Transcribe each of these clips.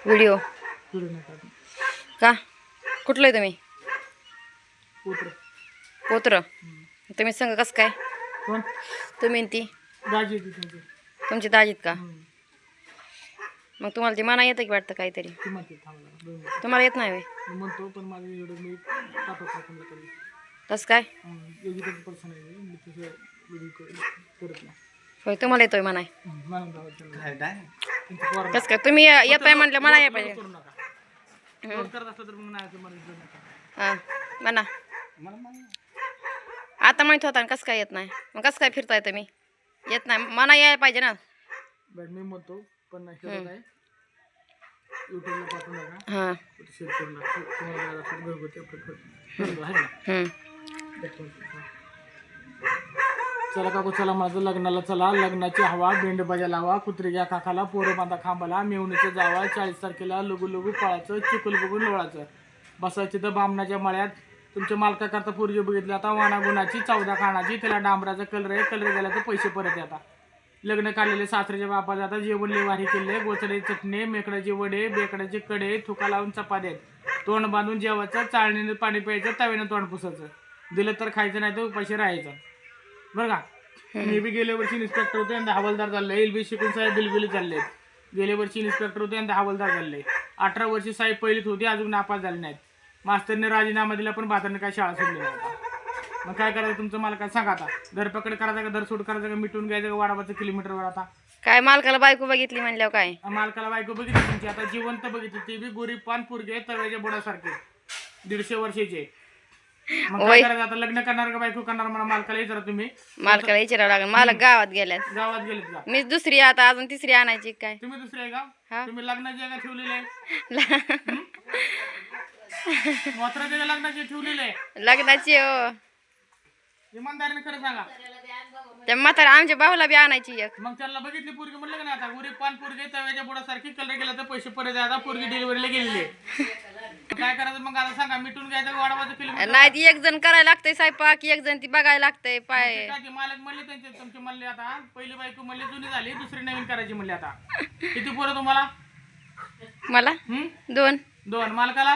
Video video नाही काढत. का कुठलं आहे तुम्ही पुत्र. पोत्र तुम्ही सांगा कसं काय कोण? तुम्ही आणि ती दाजी होती तुमची. तुमची दाजीत का मग तुम्हाला ती मना येतं की वाटतं काहीतरी ती म्हणते थांबला 2 मिनिटं. तुम्हाला येत नाही व्हय? मी म्हणतो पण माझं एवढं मी टाकत टाकून करेल. कसं काय एज्युकेटेड पर्सन आहे मी तसं व्हिडिओ करत नाही. होय तुम्हाला येतोय म्हणाय मॅडम गावात कसं काय तुम्ही येत आहे म्हटलं मला या पाहिजे करू नका. रोज करत असलं तर मग नाही असं मला विचारू नका. हां म्हणा आता म्हणत होता कसं काय येत नाही मग कसं काय फिरताय तुम्ही येत नाही मना यायला पाहिजे ना बॅट मी म्हणतो पण नाही आहे यूट्यूबला पाठवून नका. हां शेअर करून नका. तुम्हाला जायला असेल घरगुती आपलं करतो आहे ना. चला काकू चला माझं लग्नाला चला. लग्नाची हवा बेंडबाजा लावा कुत्री घ्या काकाला पोरं बांधा खांबाला मेवणीचं जावा 40 तारखेला लघु लघु पळायचं चिखल बघून लोळायचं बसायचं तर बामणाच्या मळ्यात तुमच्या मालकाकरता पोरगी बघितली आता वाणागुणाची 14 खाणाची त्याला डांबराचा कलर आहे कलर गेला तर पैसे परत येतात. लग्न काढलेले सासऱ्याच्या बापाचं आता जेवण लेवारी केले गोचडे चटणे मेकडाचे वडे बेकडाचे कडे थुका लावून चपात्यात तोंड बांधून जेवायचं चाळणीने पाणी प्यायचं तव्यानं तोंड पुसायचं दिलं तर खायचं नाही तर उपाशी राहायचं बरं का. मी बी गेल्या वर्षी इन्स्पेक्टर होते आणि हवालदार चालले एलबी शिकून साहेब बिलबिली चालले गेल्या वर्षी इन्स्पेक्टर होते आणि हवालदार चालले 18 वर्षी साहेब पहिलीत होती अजून नापास झाले नाहीत. मास्तरने राजीनामा दिला पण भाताने काय शाळा सोडली नाही. मग काय करायचं तुमचं मला काय सांगा आता धरपकड करायचं का धरसोड करायचं का मिटून घ्यायचं का वाडाबाचं किलोमीटरवर आता काय मालकाला बायको बघितली म्हणल्यावर काय मालकाला बायको बघितली तुमची आता जिवंत बघितली ते बी गोरी पान पुरगे तव्याच्या बुडासारखे 150 वर्षाचे. मग काय करायचं आता लग्न करणार का बायको करणार मला मालकाला विचारा तुम्ही. मालकाला विचारावं लागेल मालक गावात गेल्यात गावात गेलेत का मीच दुसरी आता अजून तिसरी आणायची काय तुम्ही दुसरे आहे का हा. तुम्ही लग्नाची जागा ठेवलेली आहे मोत्राच्या लग्नाची ठेवलेली आहे लग्नाची हो इमानदारीने खरं सांगा. त्या म्हातारा आमच्या भाऊला बी आणायची एक मग त्याला बघितली पोरगी म्हणलं का ना आता गोरी पान पोरगी तव्याच्या बुडासारखी कलर गेला तर पैसे परत आता पोरगी डिलिव्हरीला गेलेली काय करायचं मग आता सांगा मिटून घ्यायचं वाढवायचं किलोमीटर नाही ती एक जण करायला लागतंय स्वयंपाक एक जण ती बघायला लागतंय पाय मालक म्हणले त्यांचे तुमचे म्हणले आता पहिली बायको म्हणले जुनी झाली दुसरी नवीन करायची म्हणले आता किती पोरं तुम्हाला मला 2 2 मालकाला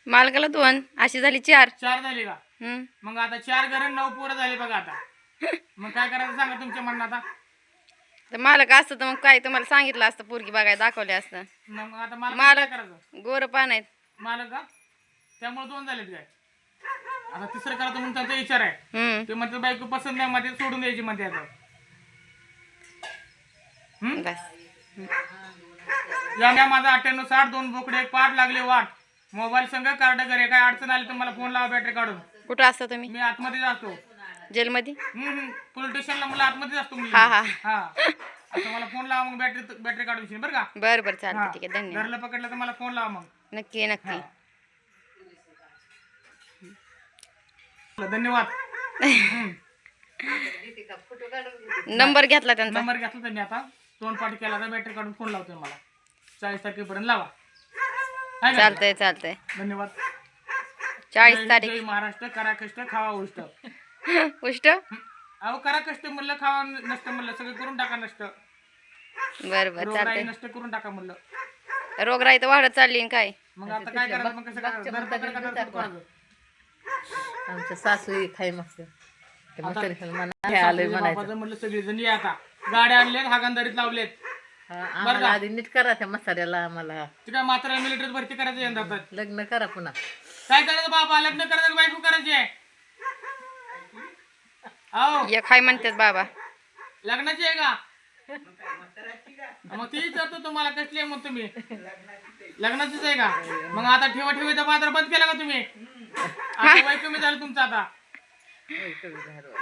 मालकाला 2 अशी झाली 4 झाली का मग आता 4 घर 9 पोरं झाले बघा आता मग काय करायचं सांगा तुमच्या म्हणणं आता तर मालक असतं तर मग काय तुम्हाला सांगितलं असतं पोरगी बघायला दाखवले असतं मग आता मालक काय मालक करायचं गोर पान आहेत मालक का त्यामुळे 2 झालेत काय आता तिसरं करायचं म्हणून त्यांचा विचार आहे ते म्हणतात बायको पसंत नाही मध्ये सोडून द्यायची म्हणते आता बस या माझा 9860 2 बोकडे 1 पाठ लागले वाट मोबाईल संग कार्ड घरे काय अडचण आली तर मला फोन लावा बॅटरी काढून. कुठं असता तुम्ही मी आतमध्ये असतो जेलमध्ये पोलीस स्टेशनला मला आतमध्ये असतो हा हा हा आता मला फोन लावा मग बॅटरी काढून बरं का. बरं बरं चालतं ठीक आहे धन्यवाद घरला पकडलं तर मला फोन लावा मग नक्की नक्की धन्यवाद. नंबर घेतला त्यांचा नंबर घेतला त्यांनी आता तोंड पाठी केला तर बॅटरी काढून फोन लावतोय मला 40 तारखेपर्यंत लावा. चालतंय चालतंय धन्यवाद. 40 तारीख जय महाराष्ट्र करा कष्ट खावा उष्ट उष्ट अहो करा कष्ट म्हणलं खावा नष्ट म्हणलं सगळं करून टाका नष्ट बरं बरं चालतंय नष्ट करून टाका म्हणलं रोगराई तर वाढत चालली आणि काय मग आता काय करायचं मग कसं करायचं आमच्या सासू खाय मस्त म्हटलं सगळेजण ये आता गाड्या आणल्यात हागंदारीत लावलेत आम्हाला आधी नीट करा त्या मसाल्याला आम्हाला ते काय मात्र मिलिटरीत भरती करायचं यंदा लग्न करा पुन्हा काय करायचं बाबा लग्न करायचं बायको करायची आहे अहो एक हाय म्हणतात बाबा लग्नाची आहे का मग ती विचारतो तुम्हाला कसली आहे मग तुम्ही लग्नाचीच आहे का मग आता ठेवाचा बाजार बंद केला का तुम्ही आता वय कमी झालं तुमचं आता